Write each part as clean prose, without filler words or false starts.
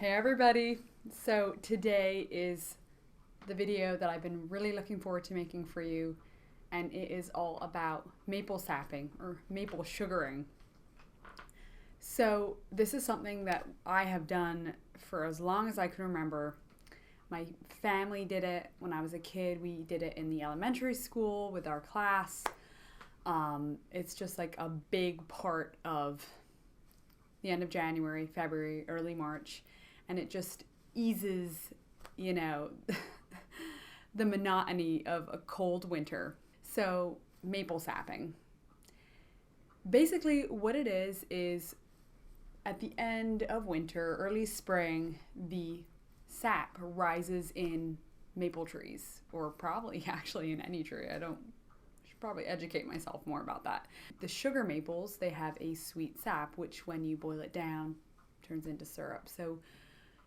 Hey everybody! So today is the video that I've been really looking forward to making for you, and it is all about maple sapping or maple sugaring. So this is something that I have done for as long as I can remember. My family did it when I was a kid. We did it in the elementary school with our class. It's just like a big part of the end of January, February, early March, and it just eases, the monotony of a cold winter. So, maple sapping. Basically, what it is at the end of winter, early spring, the sap rises in maple trees, or probably actually in any tree. Should probably educate myself more about that. The sugar maples, they have a sweet sap, which when you boil it down, turns into syrup. So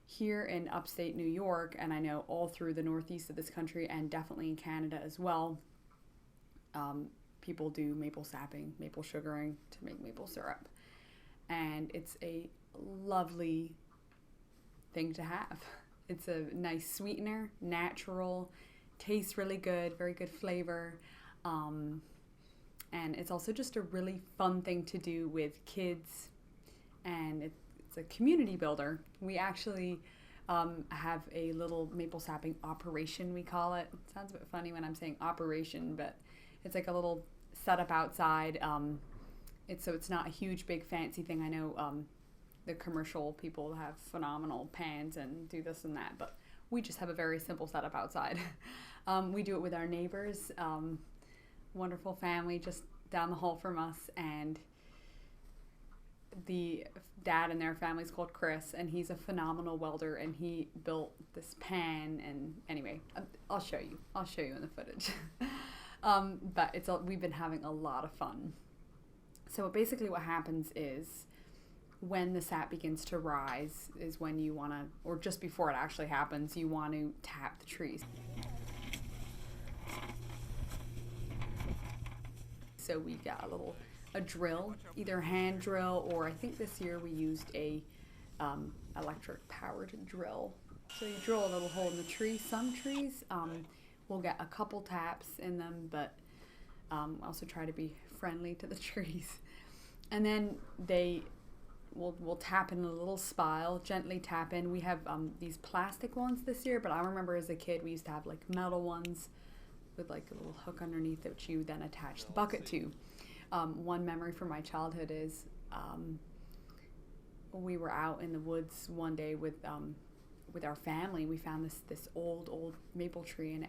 here in upstate New York, and I know all through the northeast of this country and definitely in Canada as well, people do maple sapping, maple sugaring to make maple syrup. And it's a lovely thing to have. It's a nice sweetener, natural, tastes really good, very good flavor. And it's also just a really fun thing to do with kids, and it's a community builder. We actually have a little maple sapping operation, we call it. It sounds a bit funny when I'm saying operation, but it's like a little setup outside. It's not a huge, big, fancy thing. I know the commercial people have phenomenal pans and do this and that, but we just have a very simple setup outside. We do it with our neighbors. Wonderful family just down the hall from us, and the dad in their family is called Chris, and he's a phenomenal welder, and he built this pan. And anyway, I'll show you in the footage. But we've been having a lot of fun. So basically what happens is when the sap begins to rise is when you want to, or just before it actually happens, you want to tap the trees. So we got a drill, either hand drill, or I think this year we used a electric powered drill. So you drill a little hole in the tree. Some trees will get a couple taps in them, but also try to be friendly to the trees. And then we'll tap in a little spile, gently tap in. We have these plastic ones this year, but I remember as a kid we used to have like metal ones with like a little hook underneath it, which you then attach the bucket to. One memory from my childhood is we were out in the woods one day with our family. We found this old maple tree, and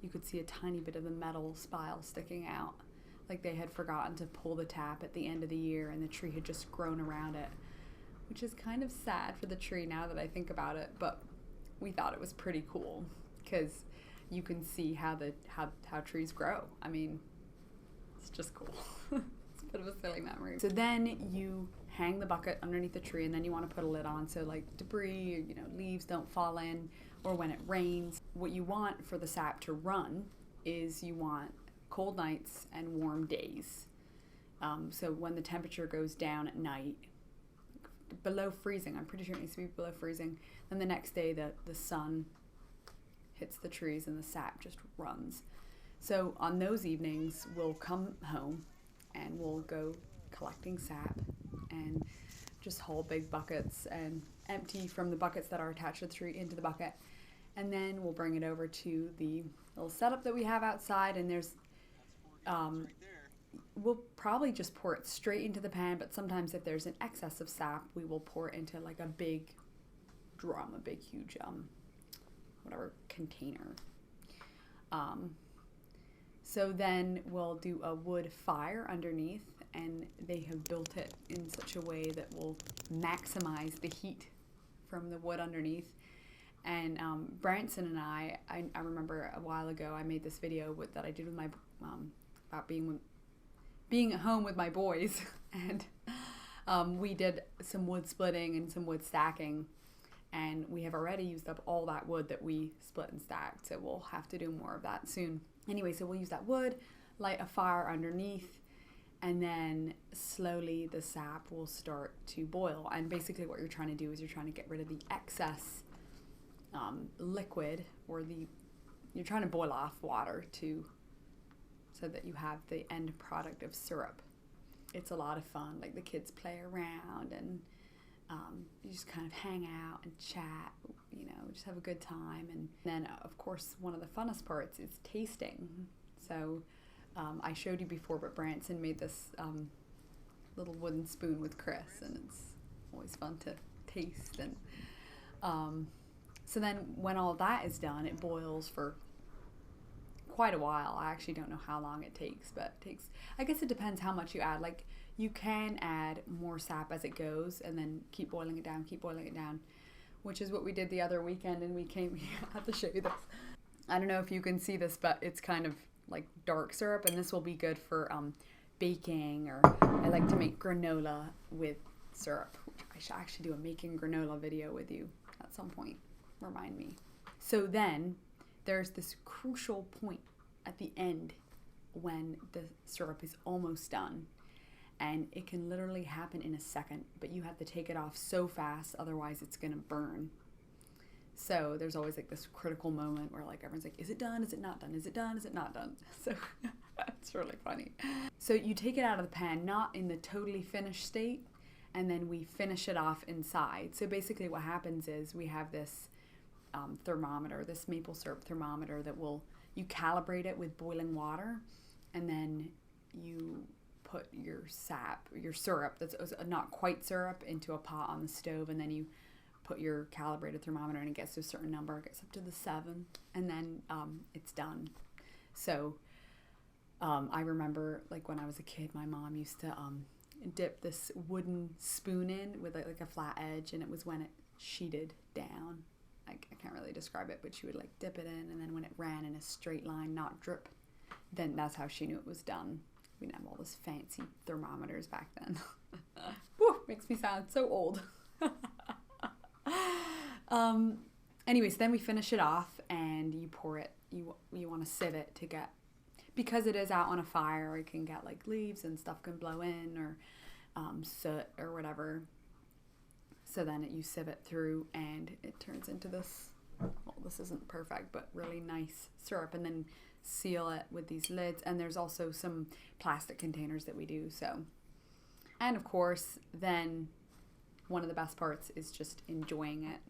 you could see a tiny bit of the metal spile sticking out. Like they had forgotten to pull the tap at the end of the year, and the tree had just grown around it, which is kind of sad for the tree now that I think about it, but we thought it was pretty cool because you can see how trees grow. I mean, it's just cool. It's a bit of a silly memory. So then you hang the bucket underneath the tree, and then you want to put a lid on so like debris, leaves don't fall in, or when it rains. What you want for the sap to run is you want cold nights and warm days. So when the temperature goes down at night, below freezing, I'm pretty sure it needs to be below freezing, then the next day the sun hits the trees and the sap just runs. So on those evenings, we'll come home and we'll go collecting sap and just haul big buckets and empty from the buckets that are attached to the tree into the bucket. And then we'll bring it over to the little setup that we have outside, and we'll probably just pour it straight into the pan, but sometimes if there's an excess of sap, we will pour it into like a big drum, a big huge whatever container. So then we'll do a wood fire underneath, and they have built it in such a way that will maximize the heat from the wood underneath. And Branson and I remember a while ago I made this video that I did with my about being at home with my boys, and we did some wood splitting and some wood stacking. And we have already used up all that wood that we split and stacked, so we'll have to do more of that soon. Anyway, so we'll use that wood, light a fire underneath, and then slowly the sap will start to boil. And basically what you're trying to do is you're trying to get rid of the excess liquid, or you're trying to boil off water so that you have the end product of syrup. It's a lot of fun. Like, the kids play around, and you just kind of hang out and chat, you know, just have a good time. And then, of course, one of the funnest parts is tasting. So I showed you before, but Branson made this little wooden spoon with Chris, and it's always fun to taste. And so then when all that is done, it boils for quite a while. I actually don't know how long it takes, but I guess it depends how much you add. Like, you can add more sap as it goes and then keep boiling it down, which is what we did the other weekend. And I have to show you this. I don't know if you can see this, but it's kind of like dark syrup, and this will be good for baking, or I like to make granola with syrup, which I should actually do a making granola video with you at some point. Remind me. So then there's this crucial point at the end when the syrup is almost done, and it can literally happen in a second, but you have to take it off so fast, otherwise it's gonna burn. So there's always like this critical moment where like everyone's like, is it done? Is it not done? Is it done? Is it not done? So it's really funny. So you take it out of the pan, not in the totally finished state, and then we finish it off inside. So basically what happens is we have this thermometer, this maple syrup thermometer, that you calibrate it with boiling water, and then you put your syrup that's not quite syrup into a pot on the stove, and then you put your calibrated thermometer, and it gets to a certain number, it gets up to the 7, and then it's done. So I remember, like, when I was a kid, my mom used to dip this wooden spoon in with like a flat edge, and it was when it sheeted down. I can't really describe it, but she would like dip it in, and then when it ran in a straight line, not drip, then that's how she knew it was done. We didn't have all those fancy thermometers back then. Whew, makes me sound so old. Anyways, then we finish it off, and you pour it. You want to sieve it to get, because it is out on a fire, it can get like leaves and stuff can blow in, or soot or whatever. So then you sieve it through, and it turns into this, well, this isn't perfect, but really nice syrup, and then seal it with these lids. And there's also some plastic containers that we do. So, and of course, then one of the best parts is just enjoying it.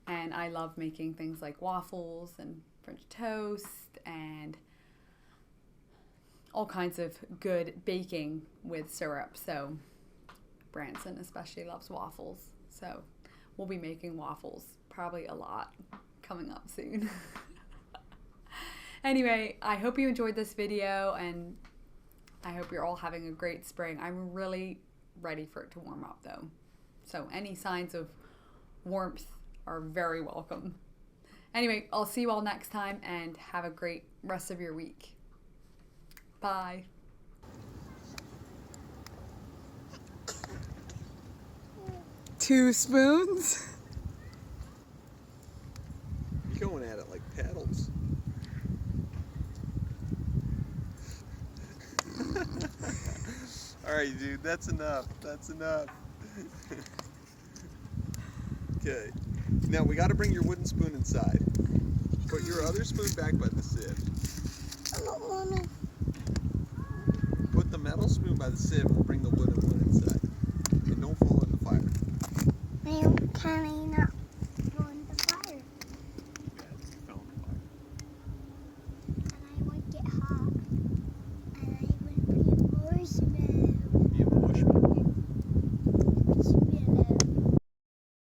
And I love making things like waffles and French toast and all kinds of good baking with syrup. So Branson especially loves waffles. So we'll be making waffles probably a lot coming up soon. Anyway, I hope you enjoyed this video, and I hope you're all having a great spring. I'm really ready for it to warm up though. So any signs of warmth are very welcome. Anyway, I'll see you all next time, and have a great rest of your week. Bye. Two spoons? You're going at it like paddles. Alright, dude, that's enough. That's enough. Okay. Now we gotta bring your wooden spoon inside. Put your other spoon back by the sieve. Put the metal spoon by the sieve and bring the wooden one inside. And don't fall in the fire. Can I not